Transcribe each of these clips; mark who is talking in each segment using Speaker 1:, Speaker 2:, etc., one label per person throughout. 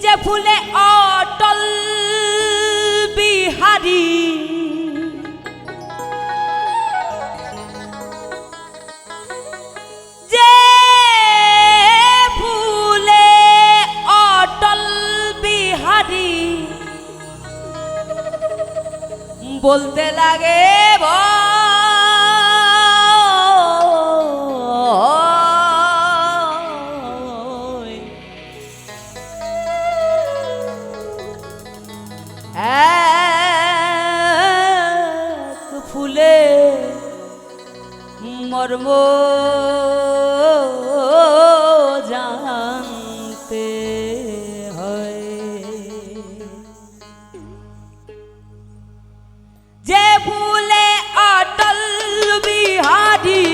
Speaker 1: যে ফুলে অটল বিহারী যে ফুলে অটল বিহারী বলতে লাগে ফুলে মর্ম জানতে হয় যে ফুলে অটল বিহারী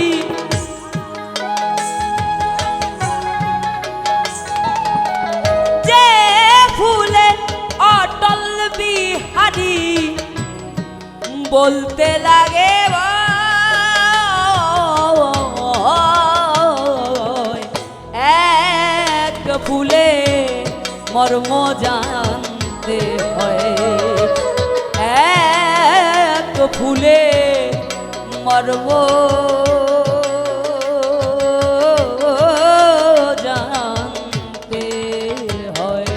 Speaker 1: যে ফুলে অটল বিহারী বলতে লাগে এক ফুলে মর্ম জানতে হয় এক ফুলে মর্ম জানতে হয়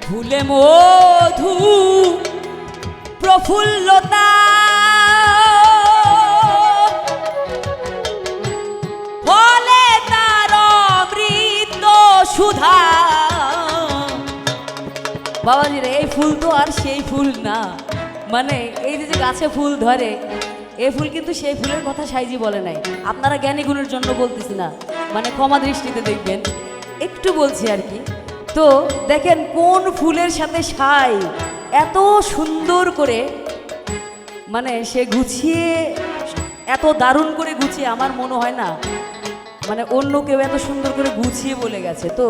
Speaker 1: ফুলে মধু প্রফুল্লতা ফলে তার অমৃত সুধা বাবাজি রে এই ফুল তো আর সেই ফুল না মানে এই যে গাছে ফুল ধরে এই ফুল কিন্তু সেই ফুলের কথা সাইজি বলে নাই আপনারা জ্ঞানী গুণের জন্য বলতেছি না মানে ক্ষমা দৃষ্টিতে দেখবেন একটু বলছি আর কি তো দেখেন কোন ফুলের সাথে সাই এত সুন্দর করে মানে সে গুছিয়ে এত দারুণ করে গুছিয়ে আমার মনে হয় না মানে অন্য কেউ এত সুন্দর করে গুছিয়ে বলে গেছে তো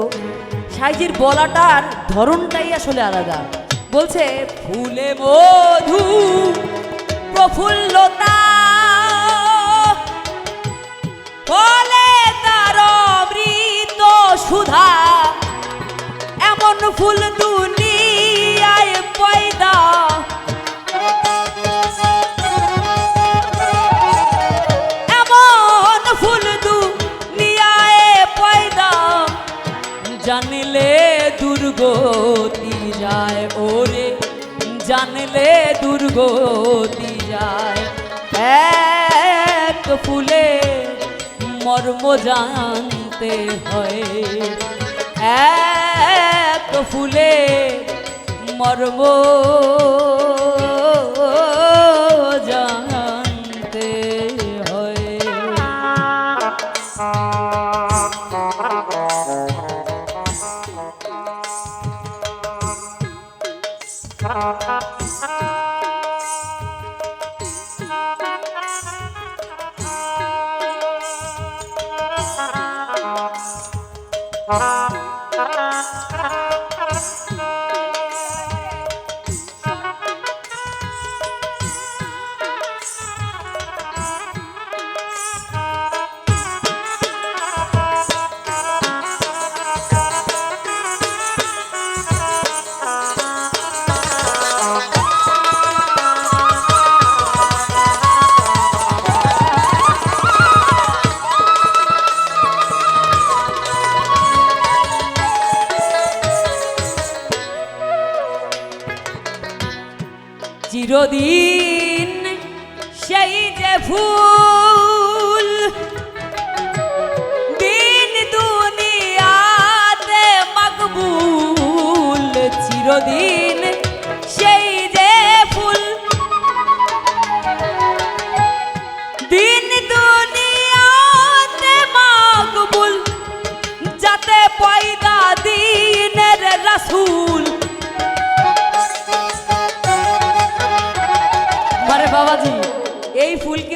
Speaker 1: সাইজির বলাটার ধরনটাই আসলে আলাদা বলছে ফুলে মধু প্রফুল্লতা ফলে তার অমৃত সুধা এমন ফুল দুনিয়ায় পয়দা এমন ফুল দুনিয়ায় পয়দা জানলে দুর্গতি যায় ওরে জানলে দুর্গতি যায় এক ফুলে মর্ম জানতে হয় এক ফুলে মর্ম জানতে হয় চিরদিন সেই যে ফুল দিন দুনিয়াতে মকবুল চিরদিন সেই যে ফুল দিন দুনিয়া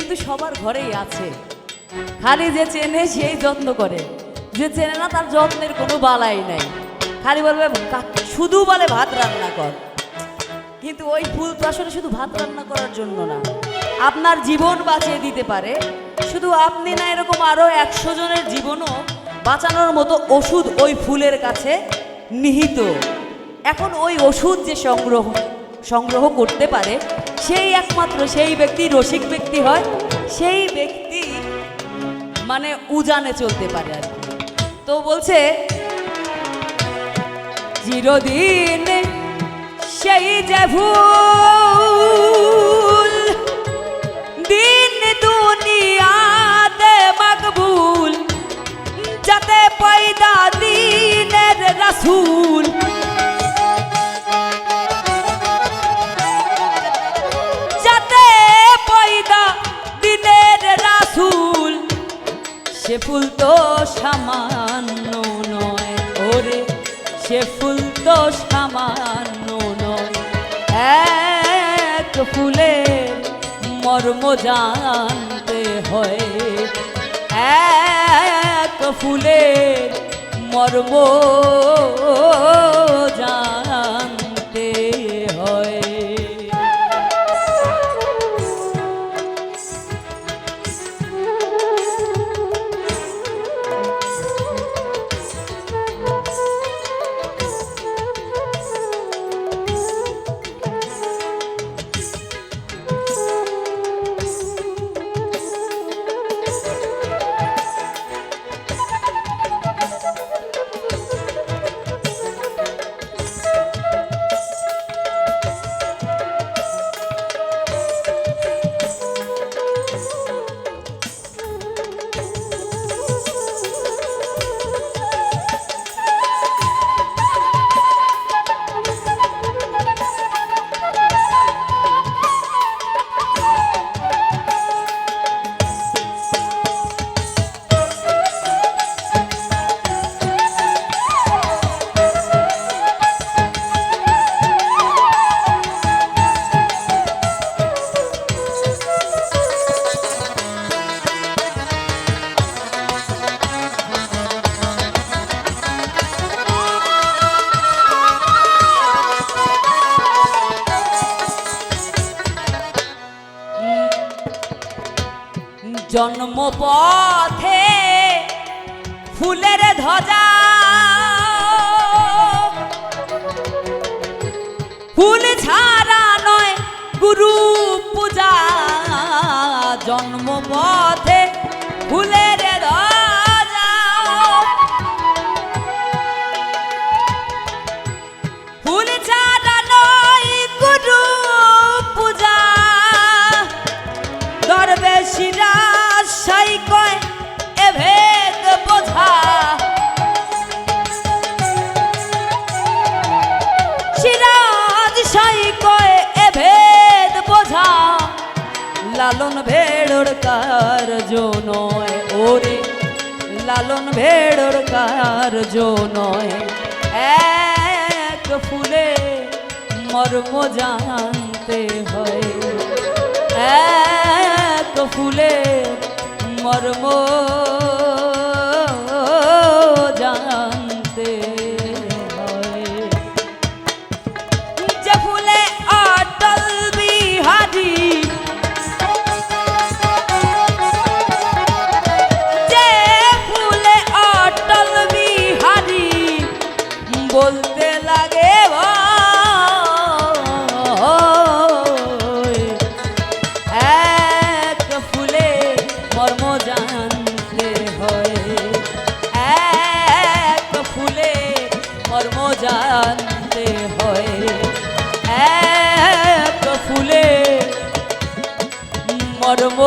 Speaker 1: কিন্তু সবার ঘরেই আছে, খালি যে চেনে সেই যত্ন করে, যে চেনে না তার যত্নের কোনো বালাই নাই, খালি বলবে শুধু বলে ভাত রান্না কর। কিন্তু ওই ফুল তো আসলে শুধু ভাত রান্না করার জন্য না, আপনার জীবন বাঁচিয়ে দিতে পারে। শুধু আপনি না, এরকম আরও 100 জনের জীবনও বাঁচানোর মতো ওষুধ ওই ফুলের কাছে নিহিত। এখন ওই ওষুধ যে সংগ্রহ করতে পারে, সেই একমাত্র সেই ব্যক্তি রসিক ব্যক্তি হয়, সেই ব্যক্তি মানে উজানে চলতে পারে আর কি। তো বলছে চিরদিন সেই যে ভুল দিন দুনিয়াতে মকবুল, যাতে পয়দা দিনের রাসূল, যাতে পয়দা দিনের রাসূল, সে ফুল তো সামান্য নয় ওরে, সে ফুল তো সামান্য নয়। এক ফুলের মর্ম জানতে হয়, এক ফুলের মর্ম জানতে হয়। জন্মপথে ফুলের ধ্বজা, ফুল ছাড়া নয় গুরু পূজা। জন্মপথে ফুলের ধ্বজা, ফুল ছাড়া নয় গুরু পূজা। দরবেশিরা সাই কয় এ ভেদ বোঝা, সিরাজ সাই কয় এ ভেদ বোঝা। লালন ভেড়োর কার্য নয় ওরে, লালন ভেড়োর কার্য নয়। এক ফুলে মর্ম জানতে হয়, এক ফুলে মর্ম জানতে হয়। যে ফুলে অটল বিহারী, যে ফুলে অটল বিহারী বলতে লাগে এক ফুলে মর্ম জানতে হয়, এক ফুলে মর্ম জানতে হয়, এক ফুলে মর্ম